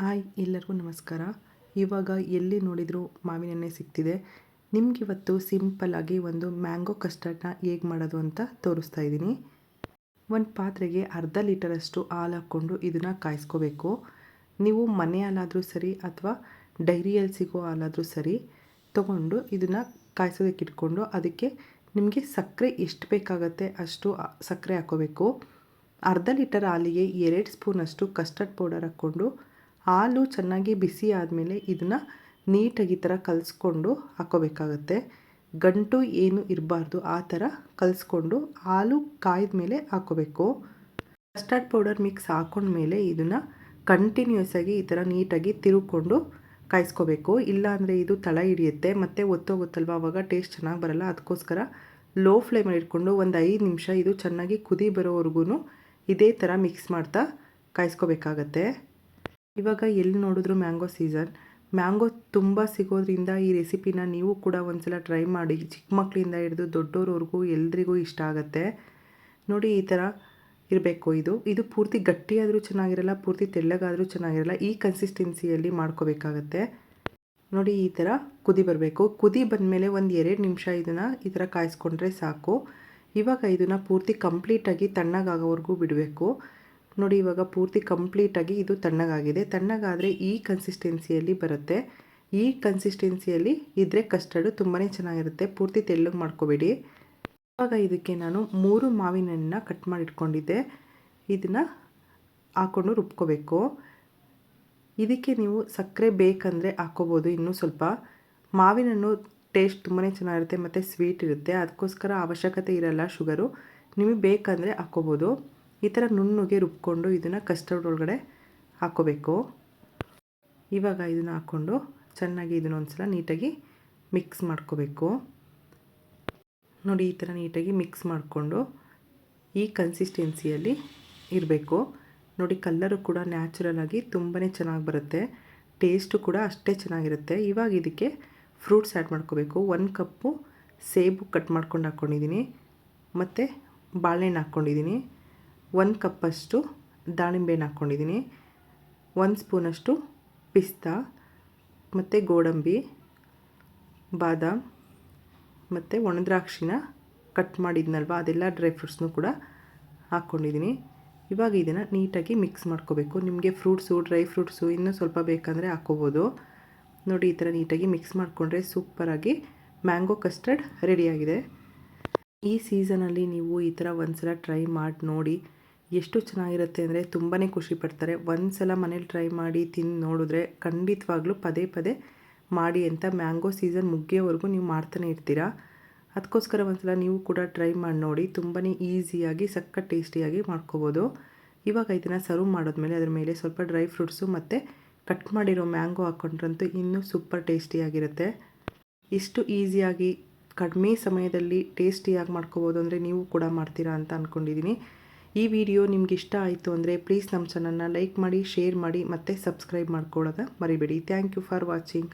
Hi ಎಲ್ಲರಿಗೂ ನಮಸ್ಕಾರ. ಇವಾಗ ಎಲ್ಲಿ ನೋಡಿದರೂ ಮಾವಿನೆಣ್ಣೆ ಸಿಗ್ತಿದೆ. ನಿಮಗಿವತ್ತು ಸಿಂಪಲ್ಲಾಗಿ ಒಂದು ಮ್ಯಾಂಗೋ ಕಸ್ಟರ್ಡ್ನ ಹೇಗೆ ಮಾಡೋದು ಅಂತ ತೋರಿಸ್ತಾ ಇದ್ದೀನಿ. ಒಂದು ಪಾತ್ರೆಗೆ ಅರ್ಧ ಲೀಟರಷ್ಟು ಹಾಲು ಹಾಕ್ಕೊಂಡು ಇದನ್ನು ಕಾಯಿಸ್ಕೋಬೇಕು. ನೀವು ಮನೆ ಹಾಲಾದರೂ ಸರಿ ಅಥವಾ ಡೈರಿಯಲ್ಲಿ ಸಿಗೋ ಹಾಲಾದರೂ ಸರಿ ತೊಗೊಂಡು ಇದನ್ನು ಕಾಯಿಸೋದಕ್ಕೆ ಇಟ್ಕೊಂಡು ಅದಕ್ಕೆ ನಿಮಗೆ ಸಕ್ಕರೆ ಎಷ್ಟು ಬೇಕಾಗತ್ತೆ ಅಷ್ಟು ಸಕ್ಕರೆ ಹಾಕ್ಕೋಬೇಕು. ಅರ್ಧ ಲೀಟರ್ ಹಾಲಿಗೆ 2 ಸ್ಪೂನಷ್ಟು ಕಸ್ಟರ್ಡ್ ಪೌಡರ್ ಹಾಕ್ಕೊಂಡು ಹಾಲು ಚೆನ್ನಾಗಿ ಬಿಸಿ ಆದಮೇಲೆ ಇದನ್ನು ನೀಟಾಗಿ ಈ ಥರ ಕಲಿಸ್ಕೊಂಡು ಹಾಕ್ಕೋಬೇಕಾಗತ್ತೆ. ಗಂಟು ಏನು ಇರಬಾರ್ದು, ಆ ಥರ ಕಲಿಸ್ಕೊಂಡು ಹಾಲು ಕಾಯ್ದ ಮೇಲೆ ಹಾಕ್ಕೋಬೇಕು. ಕಸ್ಟರ್ಡ್ ಪೌಡರ್ ಮಿಕ್ಸ್ ಹಾಕ್ಕೊಂಡ್ಮೇಲೆ ಇದನ್ನು ಕಂಟಿನ್ಯೂಸ್ ಆಗಿ ಈ ಥರ ನೀಟಾಗಿ ತಿರುಗಿಕೊಂಡು ಕಾಯಿಸ್ಕೋಬೇಕು. ಇಲ್ಲಾಂದರೆ ಇದು ತಳ ಹಿಡಿಯುತ್ತೆ ಮತ್ತು ಒತ್ತೋಗುತ್ತಲ್ವ, ಆವಾಗ ಟೇಸ್ಟ್ ಚೆನ್ನಾಗಿ ಬರಲ್ಲ. ಅದಕ್ಕೋಸ್ಕರ ಲೋ ಫ್ಲೇಮಲ್ಲಿ ಇಟ್ಕೊಂಡು ಒಂದು 5 ನಿಮಿಷ ಇದು ಚೆನ್ನಾಗಿ ಕುದಿ ಬರೋವರೆಗೂ ಇದೇ ಥರ ಮಿಕ್ಸ್ ಮಾಡ್ತಾ ಕಾಯಿಸ್ಕೋಬೇಕಾಗತ್ತೆ. ಇವಾಗ ಎಲ್ಲಿ ನೋಡಿದ್ರು ಮ್ಯಾಂಗೋ ಸೀಸನ್. ಮ್ಯಾಂಗೋ ತುಂಬ ಸಿಗೋದ್ರಿಂದ ಈ ರೆಸಿಪಿನ ನೀವು ಕೂಡ ಒಂದ್ಸಲ ಟ್ರೈ ಮಾಡಿ. ಚಿಕ್ಕ ಮಕ್ಕಳಿಂದ ಹಿಡಿದು ದೊಡ್ಡೋರವರೆಗೂ ಎಲ್ರಿಗೂ ಇಷ್ಟ ಆಗುತ್ತೆ. ನೋಡಿ, ಈ ಥರ ಇರಬೇಕು. ಇದು ಪೂರ್ತಿ ಗಟ್ಟಿಯಾದರೂ ಚೆನ್ನಾಗಿರಲ್ಲ, ಪೂರ್ತಿ ತೆಳ್ಳಗಾದರೂ ಚೆನ್ನಾಗಿರಲ್ಲ. ಈ ಕನ್ಸಿಸ್ಟೆನ್ಸಿಯಲ್ಲಿ ಮಾಡ್ಕೋಬೇಕಾಗತ್ತೆ. ನೋಡಿ, ಈ ಥರ ಕುದಿ ಬರಬೇಕು. ಕುದಿ ಬಂದಮೇಲೆ ಒಂದು 2 ನಿಮಿಷ ಇದನ್ನು ಈ ಥರ ಕಾಯಿಸ್ಕೊಂಡ್ರೆ ಸಾಕು. ಇವಾಗ ಇದನ್ನು ಪೂರ್ತಿ ಕಂಪ್ಲೀಟಾಗಿ ತಣ್ಣಗಾಗೋವರೆಗೂ ಬಿಡಬೇಕು. ನೋಡಿ, ಇವಾಗ ಪೂರ್ತಿ ಕಂಪ್ಲೀಟಾಗಿ ಇದು ತಣ್ಣಗಾಗಿದೆ. ತಣ್ಣಗಾದರೆ ಈ ಕನ್ಸಿಸ್ಟೆನ್ಸಿಯಲ್ಲಿ ಬರುತ್ತೆ. ಈ ಕನ್ಸಿಸ್ಟೆನ್ಸಿಯಲ್ಲಿ ಇದ್ದರೆ ಕಸ್ಟರ್ಡು ತುಂಬಾ ಚೆನ್ನಾಗಿರುತ್ತೆ. ಪೂರ್ತಿ ತೆಳ್ಳಗೆ ಮಾಡ್ಕೋಬೇಡಿ. ಇವಾಗ ಇದಕ್ಕೆ ನಾನು 3 ಮಾವಿನ ಹಣ್ಣನ್ನ ಕಟ್ ಮಾಡಿ ಇಟ್ಕೊಂಡಿದ್ದೆ. ಇದನ್ನು ಹಾಕ್ಕೊಂಡು ರುಬ್ಕೋಬೇಕು. ಇದಕ್ಕೆ ನೀವು ಸಕ್ಕರೆ ಬೇಕಂದರೆ ಹಾಕ್ಕೋಬೋದು. ಇನ್ನೂ ಸ್ವಲ್ಪ ಮಾವಿನ ಹಣ್ಣು ಟೇಸ್ಟ್ ತುಂಬಾ ಚೆನ್ನಾಗಿರುತ್ತೆ ಮತ್ತು ಸ್ವೀಟ್ ಇರುತ್ತೆ. ಅದಕ್ಕೋಸ್ಕರ ಅವಶ್ಯಕತೆ ಇರಲ್ಲ ಶುಗರು. ನಿಮಗೆ ಬೇಕಂದರೆ ಹಾಕ್ಕೋಬೋದು. ಈ ಥರ ನುಣ್ಣಗೆ ರುಬ್ಕೊಂಡು ಇದನ್ನು ಕಸ್ಟರ್ಡ್ ಒಳಗಡೆ ಹಾಕ್ಕೋಬೇಕು. ಇವಾಗ ಇದನ್ನು ಹಾಕ್ಕೊಂಡು ಚೆನ್ನಾಗಿ ಇದನ್ನೊಂದು ಸಲ ನೀಟಾಗಿ ಮಿಕ್ಸ್ ಮಾಡ್ಕೋಬೇಕು. ನೋಡಿ, ಈ ಥರ ನೀಟಾಗಿ ಮಿಕ್ಸ್ ಮಾಡಿಕೊಂಡು ಈ ಕನ್ಸಿಸ್ಟೆನ್ಸಿಯಲ್ಲಿ ಇರಬೇಕು. ನೋಡಿ, ಕಲ್ಲರು ಕೂಡ ನ್ಯಾಚುರಲ್ ಆಗಿ ತುಂಬಾ ಚೆನ್ನಾಗಿ ಬರುತ್ತೆ. ಟೇಸ್ಟು ಕೂಡ ಅಷ್ಟೇ ಚೆನ್ನಾಗಿರುತ್ತೆ. ಇವಾಗ ಇದಕ್ಕೆ ಫ್ರೂಟ್ಸ್ ಆ್ಯಡ್ ಮಾಡ್ಕೋಬೇಕು. 1 ಕಪ್ಪು ಸೇಬು ಕಟ್ ಮಾಡ್ಕೊಂಡು ಹಾಕ್ಕೊಂಡಿದ್ದೀನಿ ಮತ್ತು ಬಾಳೆಹಣ್ಣು ಹಾಕ್ಕೊಂಡಿದ್ದೀನಿ. 1 ಕಪ್ಪಷ್ಟು ದಾಳಿಂಬೆನ ಹಾಕ್ಕೊಂಡಿದ್ದೀನಿ. 1 ಸ್ಪೂನಷ್ಟು ಪಿಸ್ತಾ ಮತ್ತು ಗೋಡಂಬಿ, ಬಾದಾಮ್ ಮತ್ತು ಒಣದ್ರಾಕ್ಷಿನ ಕಟ್ ಮಾಡಿದ್ನಲ್ವ, ಅದೆಲ್ಲ ಡ್ರೈ ಫ್ರೂಟ್ಸ್ನೂ ಕೂಡ ಹಾಕ್ಕೊಂಡಿದ್ದೀನಿ. ಇವಾಗ ಇದನ್ನು ನೀಟಾಗಿ ಮಿಕ್ಸ್ ಮಾಡ್ಕೋಬೇಕು. ನಿಮಗೆ ಡ್ರೈ ಫ್ರೂಟ್ಸು ಇನ್ನೂ ಸ್ವಲ್ಪ ಬೇಕಂದರೆ ಹಾಕ್ಕೋಬೋದು. ನೋಡಿ, ಈ ಥರ ನೀಟಾಗಿ ಮಿಕ್ಸ್ ಮಾಡಿಕೊಂಡ್ರೆ ಸೂಪರಾಗಿ ಮ್ಯಾಂಗೋ ಕಸ್ಟರ್ಡ್ ರೆಡಿಯಾಗಿದೆ. ಈ ಸೀಸನಲ್ಲಿ ನೀವು ಈ ಥರ ಒಂದ್ಸಲ ಟ್ರೈ ಮಾಡಿ ನೋಡಿ. ಎಷ್ಟು ಚೆನ್ನಾಗಿರುತ್ತೆ ಅಂದರೆ ತುಂಬಾ ಖುಷಿ ಪಡ್ತಾರೆ. ಒಂದ್ಸಲ ಮನೇಲಿ ಟ್ರೈ ಮಾಡಿ ತಿಂದು ನೋಡಿದ್ರೆ ಖಂಡಿತವಾಗ್ಲೂ ಪದೇ ಪದೇ ಮಾಡಿ ಅಂತ ಮ್ಯಾಂಗೋ ಸೀಸನ್ ಮುಗಿಯೋವರೆಗೂ ನೀವು ಮಾಡ್ತಾನೆ ಇರ್ತೀರಾ. ಅದಕ್ಕೋಸ್ಕರ ಒಂದ್ಸಲ ನೀವು ಕೂಡ ಟ್ರೈ ಮಾಡಿ ನೋಡಿ. ತುಂಬಾ ಈಸಿಯಾಗಿ ಸಖತ್ ಟೇಸ್ಟಿಯಾಗಿ ಮಾಡ್ಕೋಬೋದು. ಇವಾಗ ಇದನ್ನು ಸರ್ವ್ ಮಾಡಿದ್ಮೇಲೆ ಅದ್ರ ಮೇಲೆ ಸ್ವಲ್ಪ ಡ್ರೈ ಫ್ರೂಟ್ಸು ಮತ್ತು ಕಟ್ ಮಾಡಿರೋ ಮ್ಯಾಂಗೋ ಹಾಕ್ಕೊಂಡ್ರಂತೂ ಇನ್ನೂ ಸೂಪರ್ ಟೇಸ್ಟಿಯಾಗಿರುತ್ತೆ. ಇಷ್ಟು ಈಸಿಯಾಗಿ ಕಡಿಮೆ ಸಮಯದಲ್ಲಿ ಟೇಸ್ಟಿಯಾಗಿ ಮಾಡ್ಕೋಬೋದು ಅಂದರೆ ನೀವು ಕೂಡ ಮಾಡ್ತೀರಾ ಅಂತ ಅಂದ್ಕೊಂಡಿದ್ದೀನಿ. ಈ ವಿಡಿಯೋ ನಿಮ್ಗೆ ಇಷ್ಟ ಆಯಿತು ಅಂದರೆ ಪ್ಲೀಸ್ ನಮ್ಮ ಚಾನಲ್ನ ಲೈಕ್ ಮಾಡಿ, ಶೇರ್ ಮಾಡಿ ಮತ್ತು ಸಬ್ಸ್ಕ್ರೈಬ್ ಮಾಡ್ಕೊಳ್ಳೋದ ಮರಿಬೇಡಿ. Thank you for watching.